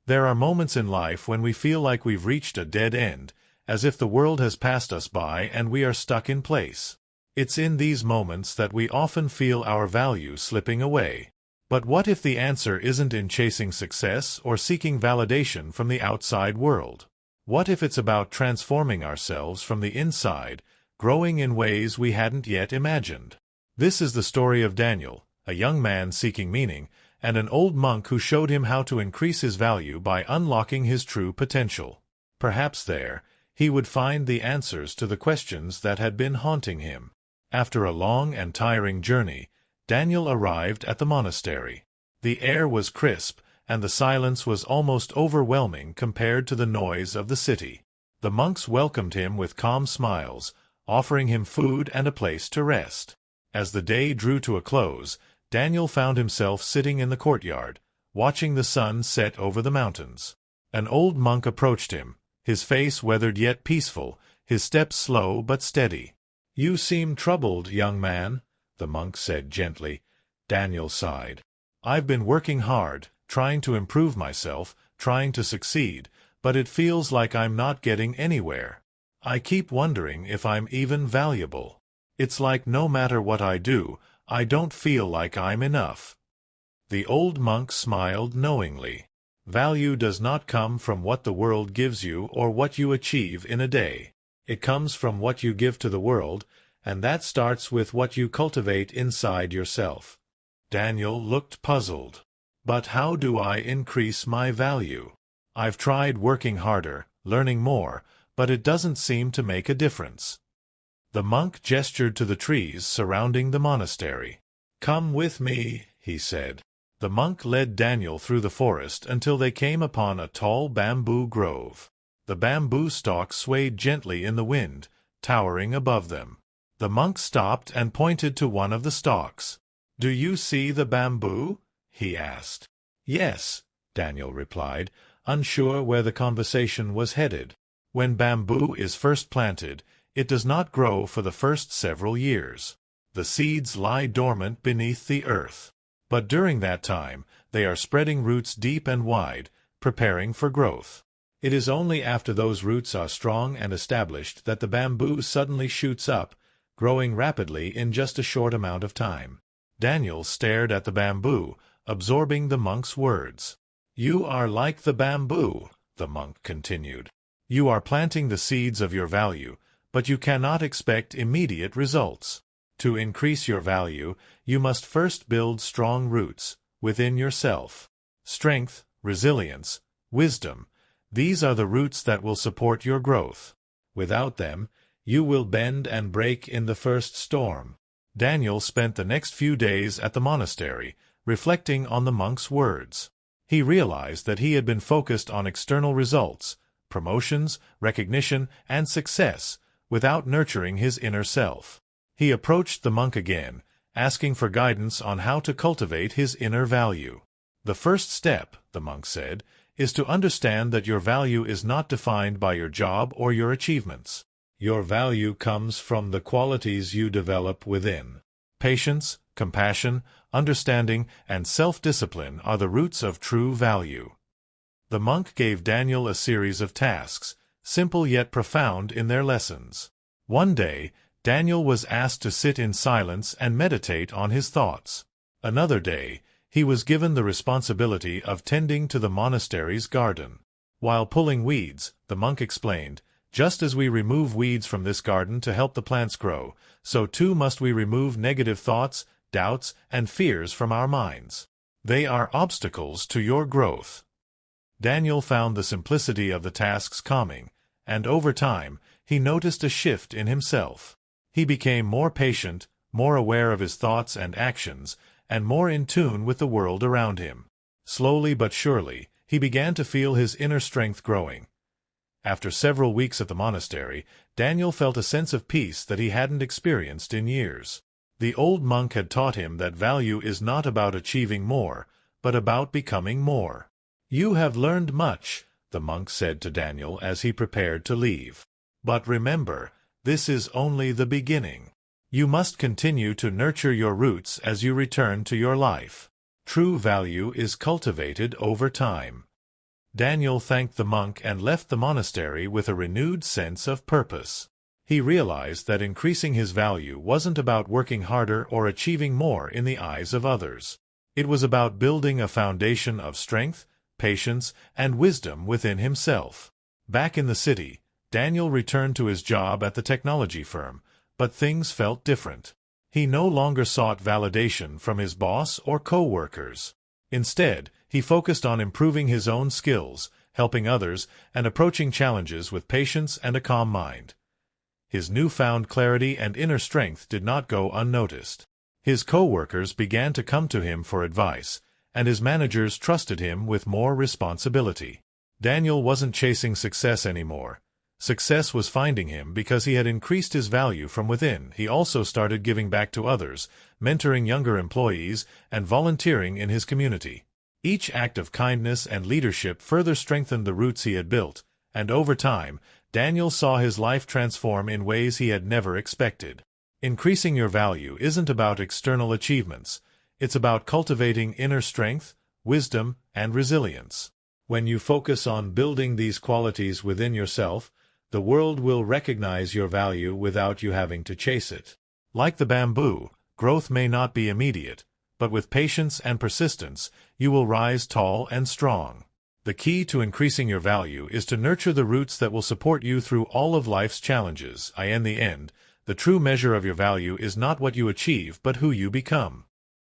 There are moments in life when we feel like we've reached a dead end, as if the world has passed us by and we are stuck in place. It's in these moments that we often feel our value slipping away. But what if the answer isn't in chasing success or seeking validation from the outside world? What if it's about transforming ourselves from the inside, growing in ways we hadn't yet imagined? This is the story of Daniel, a young man seeking meaning, and an old monk who showed him how to increase his value by unlocking his true potential. Perhaps there, he would find the answers to the questions that had been haunting him. After a long and tiring journey, Daniel arrived at the monastery. The air was crisp, and the silence was almost overwhelming compared to the noise of the city. The monks welcomed him with calm smiles, offering him food and a place to rest. As the day drew to a close, Daniel found himself sitting in the courtyard, watching the sun set over the mountains. An old monk approached him, his face weathered yet peaceful, his steps slow but steady. "You seem troubled, young man," the monk said gently. Daniel sighed. "I've been working hard, trying to improve myself, trying to succeed, but it feels like I'm not getting anywhere. I keep wondering if I'm even valuable. It's like no matter what I do, I don't feel like I'm enough." The old monk smiled knowingly. Value does not come from what the world gives you or what you achieve in a day. It comes from what you give to the world, and that starts with what you cultivate inside yourself. Daniel looked puzzled. "But how do I increase my value? I've tried working harder, learning more, but it doesn't seem to make a difference." The monk gestured to the trees surrounding the monastery. "Come with me," he said. The monk led Daniel through the forest until they came upon a tall bamboo grove. The bamboo stalks swayed gently in the wind, towering above them. The monk stopped and pointed to one of the stalks. "Do you see the bamboo?" he asked. "Yes," Daniel replied, unsure where the conversation was headed. When bamboo is first planted, it does not grow for the first several years. The seeds lie dormant beneath the earth. But during that time, they are spreading roots deep and wide, preparing for growth. It is only after those roots are strong and established that the bamboo suddenly shoots up, growing rapidly in just a short amount of time. Daniel stared at the bamboo, absorbing the monk's words. "You are like the bamboo," the monk continued. "You are planting the seeds of your value, but you cannot expect immediate results. To increase your value, you must first build strong roots within yourself. Strength, resilience, wisdom, these are the roots that will support your growth. Without them, you will bend and break in the first storm." Daniel spent the next few days at the monastery, reflecting on the monk's words. He realized that he had been focused on external results, promotions, recognition, and success, without nurturing his inner self. He approached the monk again, asking for guidance on how to cultivate his inner value. "The first step," the monk said, "is to understand that your value is not defined by your job or your achievements. Your value comes from the qualities you develop within. Patience, compassion, understanding, and self-discipline are the roots of true value." The monk gave Daniel a series of tasks, simple yet profound in their lessons. One day, Daniel was asked to sit in silence and meditate on his thoughts. Another day, he was given the responsibility of tending to the monastery's garden. While pulling weeds, the monk explained, "Just as we remove weeds from this garden to help the plants grow, so too must we remove negative thoughts, doubts, and fears from our minds. They are obstacles to your growth." Daniel found the simplicity of the tasks calming, and over time, he noticed a shift in himself. He became more patient, more aware of his thoughts and actions, and more in tune with the world around him. Slowly but surely, he began to feel his inner strength growing. After several weeks at the monastery, Daniel felt a sense of peace that he hadn't experienced in years. The old monk had taught him that value is not about achieving more, but about becoming more. "You have learned much," the monk said to Daniel as he prepared to leave. "But remember, this is only the beginning. You must continue to nurture your roots as you return to your life. True value is cultivated over time." Daniel thanked the monk and left the monastery with a renewed sense of purpose. He realized that increasing his value wasn't about working harder or achieving more in the eyes of others. It was about building a foundation of strength, patience, and wisdom within himself. Back in the city, Daniel returned to his job at the technology firm, but things felt different. He no longer sought validation from his boss or co-workers. Instead, he focused on improving his own skills, helping others, and approaching challenges with patience and a calm mind. His newfound clarity and inner strength did not go unnoticed. His co-workers began to come to him for advice, and his managers trusted him with more responsibility. Daniel wasn't chasing success anymore. Success was finding him because he had increased his value from within. He also started giving back to others, mentoring younger employees, and volunteering in his community. Each act of kindness and leadership further strengthened the roots he had built, and over time, Daniel saw his life transform in ways he had never expected. Increasing your value isn't about external achievements. It's about cultivating inner strength, wisdom, and resilience. When you focus on building these qualities within yourself, the world will recognize your value without you having to chase it. Like the bamboo, growth may not be immediate, but with patience and persistence, you will rise tall and strong. The key to increasing your value is to nurture the roots that will support you through all of life's challenges. In the end, the true measure of your value is not what you achieve but who you become.